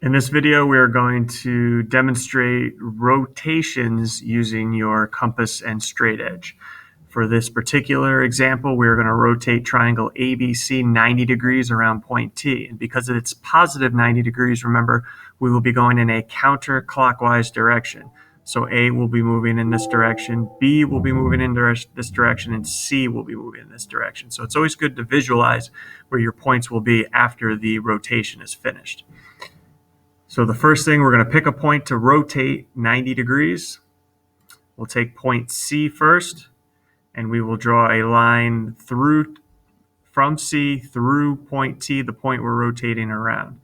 In this video, we are going to demonstrate rotations using your compass and straight edge. For this particular example, we're going to rotate triangle ABC 90 degrees around point T. And because it's positive 90 degrees, remember, we will be going in a counterclockwise direction. So A will be moving in this direction, B will be moving in this direction, and C will be moving in this direction. So it's always good to visualize where your points will be after the rotation is finished. So the first thing, we're going to pick a point to rotate 90 degrees. We'll take point C first, and we will draw a line from C through point T, the point we're rotating around.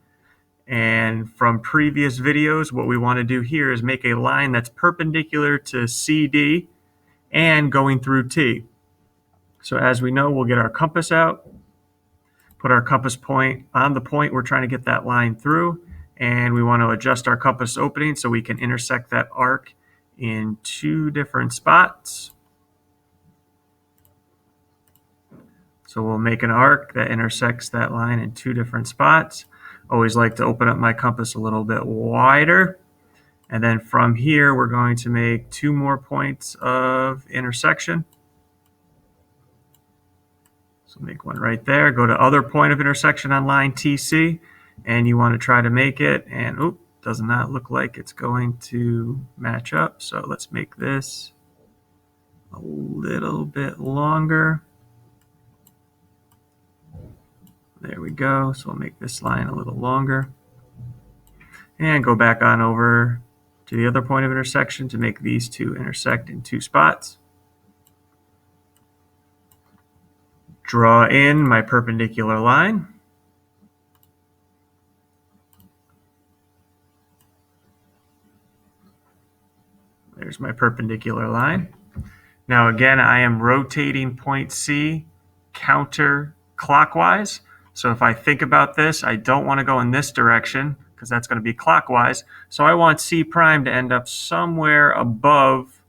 And from previous videos, what we want to do here is make a line that's perpendicular to CD and going through T. So as we know, we'll get our compass out, put our compass point on the point we're trying to get that line through, and we want to adjust our compass opening so we can intersect that arc in two different spots. So we'll make an arc that intersects that line in two different spots. Always like to open up my compass a little bit wider. And then from here, we're going to make two more points of intersection. So make one right there, go to other point of intersection on line TC, and you want to try to make it, and does not look like it's going to match up. So let's make this a little bit longer. There we go. So we'll make this line a little longer. And go back on over to the other point of intersection to make these two intersect in two spots. Draw in my perpendicular line. There's my perpendicular line. Now again, I am rotating point C counterclockwise. So if I think about this, I don't want to go in this direction because that's going to be clockwise. So I want C prime to end up somewhere above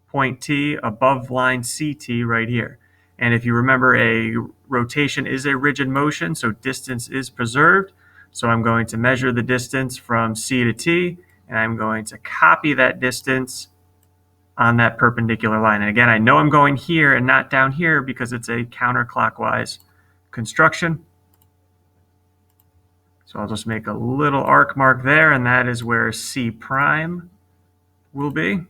point T, above line CT right here. And if you remember, a rotation is a rigid motion, so distance is preserved. So I'm going to measure the distance from C to T, and I'm going to copy that distance on that perpendicular line. And again, I know I'm going here and not down here because it's a counterclockwise construction. So I'll just make a little arc mark there, and that is where C prime will be.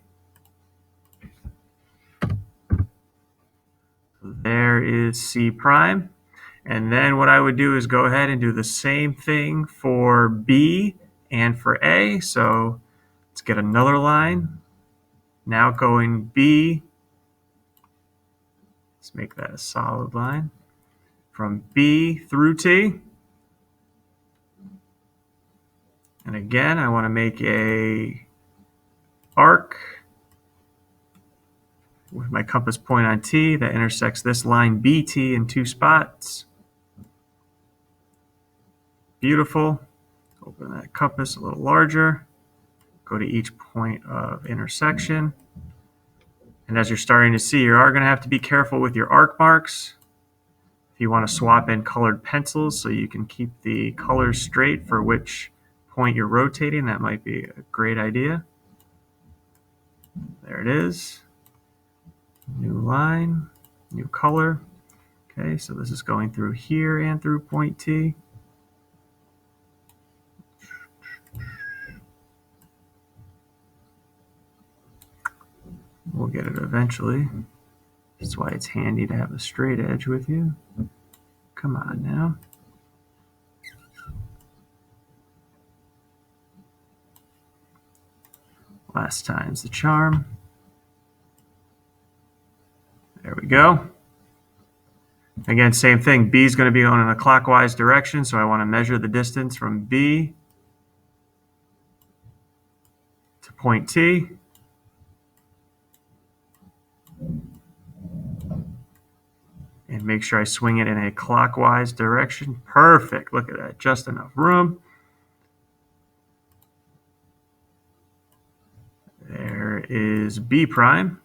There is C prime. And then what I would do is go ahead and do the same thing for B and for A. So let's get another line. Now going B, let's make that a solid line. From B through T. And again, I want to make a arc with my compass point on T that intersects this line BT in two spots. Beautiful. Open that compass a little larger. Go to each point of intersection. And as you're starting to see, you are going to have to be careful with your arc marks. If you want to swap in colored pencils so you can keep the colors straight for which point you're rotating, that might be a great idea. There it is. New line, new color. Okay, so this is going through here and through point T. We'll get it eventually. That's why it's handy to have a straight edge with you. Come on now. Last time's the charm. There we go. Again, same thing. B is going to be going in a clockwise direction, so I want to measure the distance from B to point T. And make sure I swing it in a clockwise direction. Perfect. Look at that. Just enough room. There is B prime.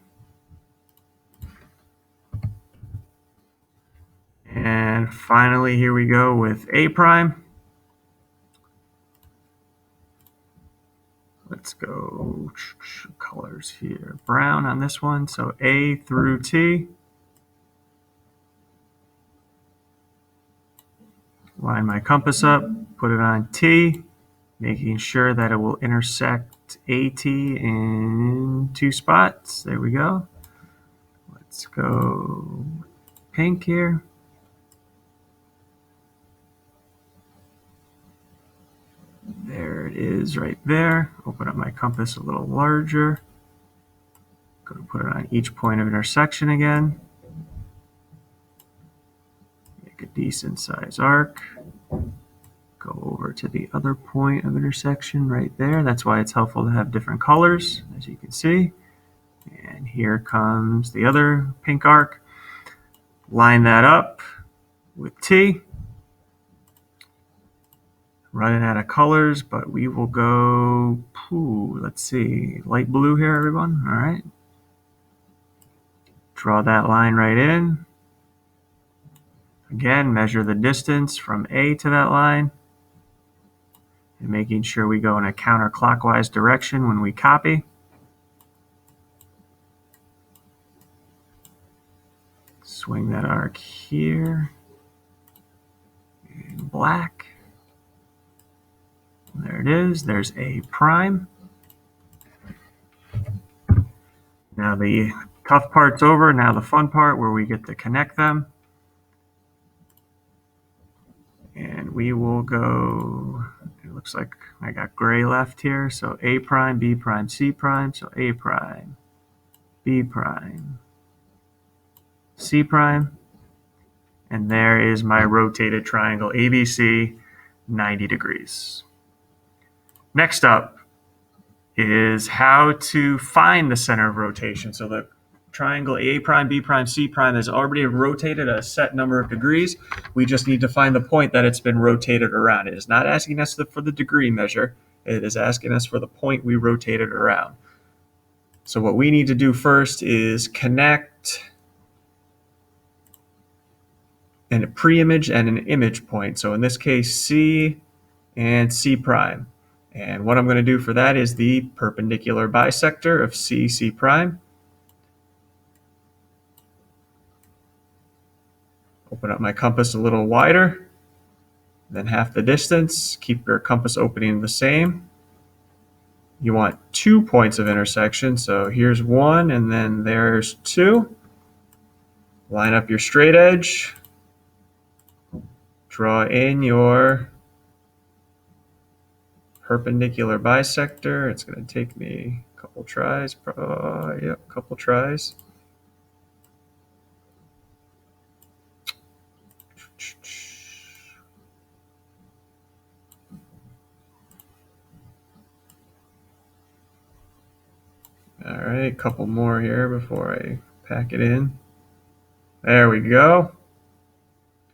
And finally, here we go with A prime. Let's go colors here. Brown on this one, so A through T. Line my compass up, put it on T, making sure that it will intersect AT in 2 spots. There we go. Let's go pink here. There it is right there. Open up my compass a little larger. Go to put it on each point of intersection again. Make a decent size arc. Go over to the other point of intersection right there. That's why it's helpful to have different colors, as you can see. And here comes the other pink arc. Line that up with T. Running out of colors, but we will go, let's see, light blue here, everyone. All right. Draw that line right in. Again, measure the distance from A to that line. And making sure we go in a counterclockwise direction when we copy. Swing that arc here in black. There it is. There's A prime. Now the tough part's over. Now the fun part where we get to connect them. And we will go, it looks like I got gray left here. So A prime, B prime, C prime. So A prime, B prime, C prime. And there is my rotated triangle ABC, 90 degrees. Next up is how to find the center of rotation. So the triangle A prime, B prime, C prime is already rotated a set number of degrees. We just need to find the point that it's been rotated around. It is not asking us for the degree measure. It is asking us for the point we rotated around. So what we need to do first is connect a pre-image and an image point. So in this case, C and C prime. And what I'm going to do for that is the perpendicular bisector of C, C prime. Open up my compass a little wider, then half the distance. Keep your compass opening the same. You want 2 points of intersection, so here's 1 and then there's 2. Line up your straight edge. Draw in your perpendicular bisector. It's going to take me a couple tries. Couple tries. All right, a couple more here before I pack it in. There we go.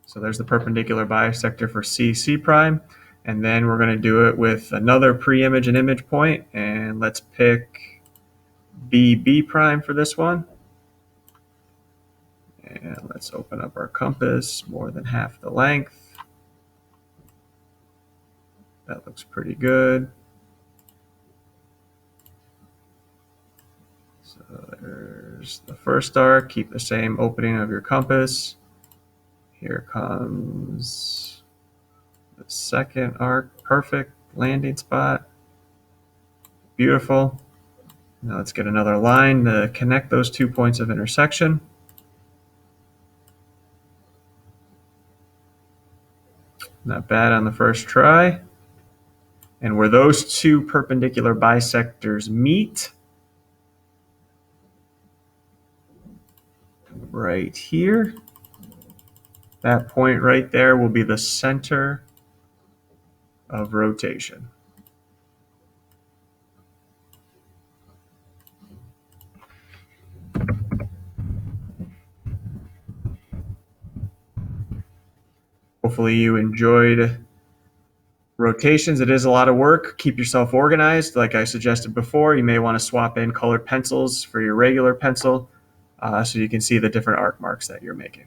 So there's the perpendicular bisector for C, C prime. And then we're going to do it with another pre-image and image point. And let's pick B, B prime for this one. And let's open up our compass, more than half the length. That looks pretty good. So there's the first arc. Keep the same opening of your compass. Here comes the second arc. Perfect landing spot. Beautiful. Now let's get another line to connect those 2 points of intersection. Not bad on the first try. And where those 2 perpendicular bisectors meet, right here, that point right there will be the center of rotation. Hopefully you enjoyed rotations. It is a lot of work. Keep yourself organized. Like I suggested before, you may want to swap in colored pencils for your regular pencil so you can see the different arc marks that you're making.